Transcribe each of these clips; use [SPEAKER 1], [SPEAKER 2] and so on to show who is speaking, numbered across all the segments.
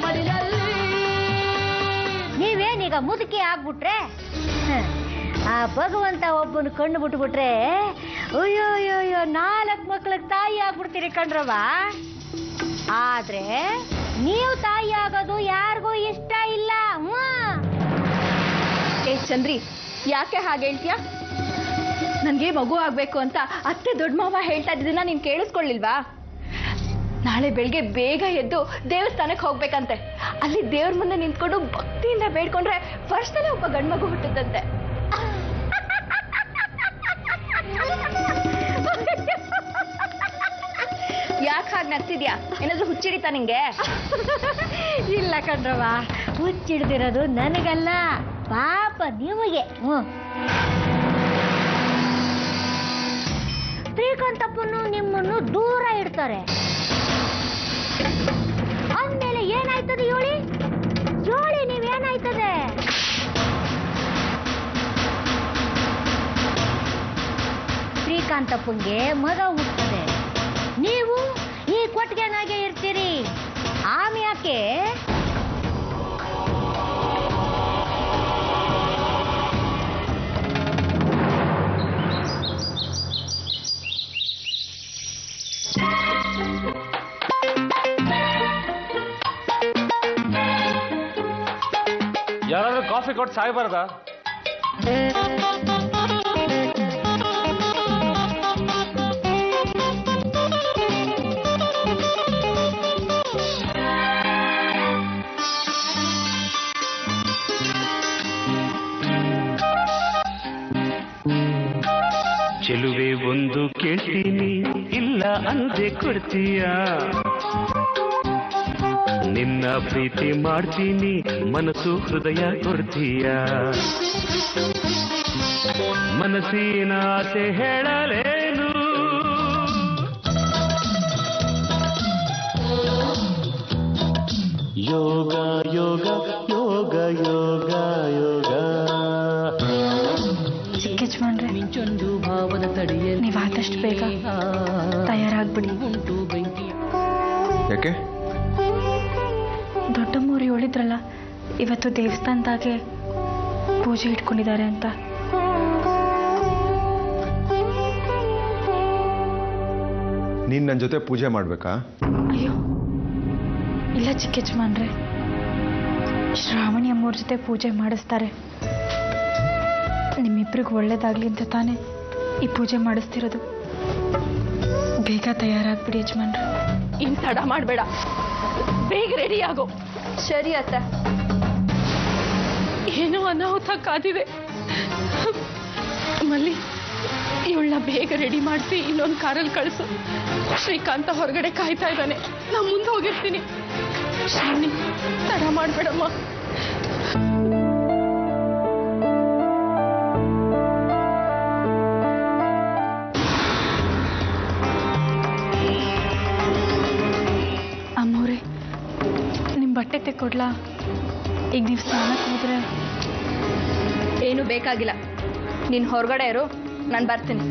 [SPEAKER 1] ಮಡಿಲಲ್ಲಿ.
[SPEAKER 2] ನೀವೇನೀಗ ಮುದುಕಿ ಆಗ್ಬಿಟ್ರೆ ಆ ಭಗವಂತ ಒಬ್ಬನ ಕಣ್ಣು ಬಿಟ್ಬಿಟ್ರೆ ಅಯ್ಯೋ ಅಯ್ಯೋ ಅಯ್ಯೋ 4 ಮಕ್ಳಿಗೆ ತಾಯಿ ಆಗ್ಬಿಡ್ತೀರಿ ಕಣ್ರವ. ಆದ್ರೆ ನೀವು ತಾಯಿ ಆಗೋದು ಯಾರಿಗೂ ಇಷ್ಟ ಇಲ್ಲ.
[SPEAKER 1] ಏ ಚಂದ್ರಿ, ಯಾಕೆ ಹಾಗೆ ಹೇಳ್ತೀಯ? ನನ್ಗೆ ಮಗು ಆಗ್ಬೇಕು ಅಂತ ಅತ್ತೆ ದೊಡ್ಡ ಮಾವ ಹೇಳ್ತಾ ಇದ್ದನ್ನ ನೀನ್ ಕೇಳಿಸ್ಕೊಳ್ಳಿಲ್ವಾ? ನಾಳೆ ಬೆಳಿಗ್ಗೆ ಬೇಗ ಎದ್ದು ದೇವಸ್ಥಾನಕ್ಕೆ ಹೋಗ್ಬೇಕಂತೆ. ಅಲ್ಲಿ ದೇವ್ರ ಮುಂದೆ ನಿಂತ್ಕೊಂಡು ಭಕ್ತಿಯಿಂದ ಬೇಡ್ಕೊಂಡ್ರೆ ವರ್ಷದಲ್ಲೇ ಒಬ್ಬ ಗಂಡು ಮಗು ಹುಟ್ಟುತ್ತಂತೆ. ಯಾಕೆ ಹಾಗೆ ನಗ್ತಿದ್ಯಾ? ಏನಾದ್ರೂ ಹುಚ್ಚಿಡಿತಾ ನಿಂಗೆ?
[SPEAKER 2] ಇಲ್ಲ ಕಣ್ರವ, ಹುಚ್ಚಿಡ್ದಿರೋದು ನನಗಲ್ಲ, ಪಾಪ ನಿಮಗೆ. ಶ್ರೀಕಾಂತಪ್ಪನು ನಿಮ್ಮನ್ನು ದೂರ ಇಡ್ತಾರೆ. ಅಂದ್ಮೇಲೆ ಏನಾಯ್ತದೆ ಹೇಳಿ ಹೇಳಿ, ನೀವೇನಾಯ್ತದೆ? ಶ್ರೀಕಾಂತಪ್ಪಂಗೆ ಮಗ ಹುಟ್ಟುತ್ತದೆ, ನೀವು ಈ ಕೊಟ್ಟಿಗೆನಾಗೆ ಇರ್ತೀರಿ. ಆಮ್ಯಾಕೆ
[SPEAKER 3] ಯಾರಾದ್ರೂ ಕಾಫಿ ಕೊಟ್ಟು ಸಾಯ್ಬಾರ್ದಾ?
[SPEAKER 4] ಚೆಲುವೆ ಒಂದು ಕೇಳ್ತೀನಿ, ಇಲ್ಲ ಅಂದೆ ಕೊಡ್ತೀಯ. ನಿನ್ನ ಪ್ರೀತಿ ಮಾಡ್ತೀನಿ, ಮನಸ್ಸು ಹೃದಯ ಕೊಡ್ತೀಯ. ಮನಸ್ಸಿನ ಆಸೆ ಹೇಳಲೇನು, ಯೋಗ ಯೋಗ ಯೋಗ ಯೋಗ ಯೋಗ.
[SPEAKER 1] ಯಜಮಾನ್ರೆ, ಮಿಂಚೊಂದು ಭಾವದ ತಡೆಯಲ್ಲಿ ನೀವು ಆದಷ್ಟು ಬೇಗ ತಯಾರಾಗ್ಬಿಡಿ.
[SPEAKER 5] ಯಾಕೆ?
[SPEAKER 1] ದೊಡ್ಡಮ್ಮವ್ರು ಹೇಳಿದ್ರಲ್ಲ, ಇವತ್ತು ದೇವಸ್ಥಾನದಾಗೆ ಪೂಜೆ ಇಟ್ಕೊಂಡಿದ್ದಾರೆ ಅಂತ.
[SPEAKER 5] ನೀನ್ ನನ್ನ ಜೊತೆ ಪೂಜೆ ಮಾಡ್ಬೇಕಾ?
[SPEAKER 1] ಅಯ್ಯೋ ಇಲ್ಲ ಚಿಕ್ಕ ಯಜಮಾನ್ರೆ, ಶ್ರಾವಣಿ ಅಮ್ಮವ್ರ ಜೊತೆ ಪೂಜೆ ಮಾಡಿಸ್ತಾರೆ. ನಿಮ್ಮಿಬ್ರಿಗೂ ಒಳ್ಳೇದಾಗ್ಲಿ ಅಂತ ತಾನೇ ಈ ಪೂಜೆ ಮಾಡಿಸ್ತಿರೋದು. ಬೇಗ ತಯಾರಾಗ್ಬಿಡಿ ಯಜಮಾನ್ರೆ. ಇನ್ ತಡ ಮಾಡಬೇಡ, ಬೇಗ ರೆಡಿ ಆಗೋ. ಸರಿ ಅತ್ತ. ಏನೋ ಅನಾಹುತ ಕಾದಿದೆ. ಮಲ್ಲಿ, ಇವಳನ್ನ ಬೇಗ ರೆಡಿ ಮಾಡಿಸಿ ಇನ್ನೊಂದು ಕಾರಲ್ಲಿ ಕಳಿಸು. ಶ್ರೀಕಾಂತ ಹೊರಗಡೆ ಕಾಯ್ತಾ ಇದ್ದಾನೆ, ನಾ ಮುಂದೆ ಹೋಗಿರ್ತೀನಿ. ಶ್ರಾವಣಿ, ತಡ ಮಾಡಬೇಡಮ್ಮ. ಅಮ್ಮೋರೆ, ನಿಮ್ಮ ಬಟ್ಟೆ ತೆಕ್ಕೊಡ್ಲಾ? ಈಗ ನೀವು ಸ್ನಾನಕ್ಕೆ ಹೋದ್ರೆ. ಏನು ಬೇಕಾಗಿಲ್ಲ, ನೀನು ಹೊರಗಡೆ ಇರು, ನಾನು ಬರ್ತೀನಿ.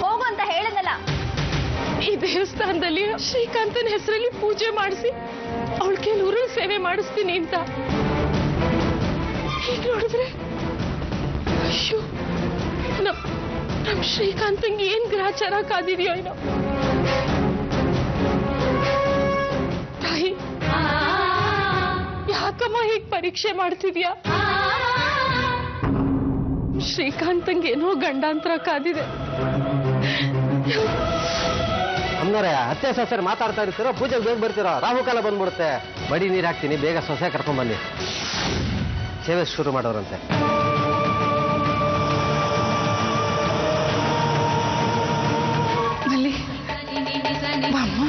[SPEAKER 1] ಹೋಗು ಅಂತ ಹೇಳದಲ್ಲ. ಈ ದೇವಸ್ಥಾನದಲ್ಲಿ ಶ್ರೀಕಾಂತನ ಹೆಸರಲ್ಲಿ ಪೂಜೆ ಮಾಡಿಸಿ ಅವಳ ಕೆಲವರು ಸೇವೆ ಮಾಡಿಸ್ತೀನಿ ಅಂತ. ಈಗ ನೋಡಿದ್ರೆ ಅಯ್ಯೋ, ನಮ್ ಶ್ರೀಕಾಂತಂಗೆ ಏನ್ ಗ್ರಹಚಾರ ಕಾದಿದೆಯೋ ಏನೋ. ತಾಯಿ, ಯಾಕಮ್ಮ ಹೀಗೆ ಪರೀಕ್ಷೆ ಮಾಡ್ತಿದ್ಯಾ? ಶ್ರೀಕಾಂತಂಗೆ ಏನೋ ಗಂಡಾಂತರ ಕಾದಿದೆ.
[SPEAKER 6] ಅಮ್ಮನವ್ರೆ, ಅತ್ತೆ ಸೊಸೆರು ಮಾತಾಡ್ತಾ ಇರ್ತೀರೋ, ಪೂಜೆಗೆ ಬೇಗ ಬರ್ತೀರೋ? ರಾಹುಕಾಲ ಬಂದ್ಬಿಡುತ್ತೆ. ಬಡಿ ನೀರು ಹಾಕ್ತೀನಿ, ಬೇಗ ಸೊಸೆ ಕರ್ಕೊಂಡ್ಬನ್ನಿ. ಸೇವೆ ಶುರು ಮಾಡೋರಂತೆ.
[SPEAKER 1] ಮಲ್ಲಿ, ಬಾಮ್ಮ.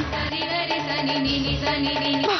[SPEAKER 1] ಬಾ.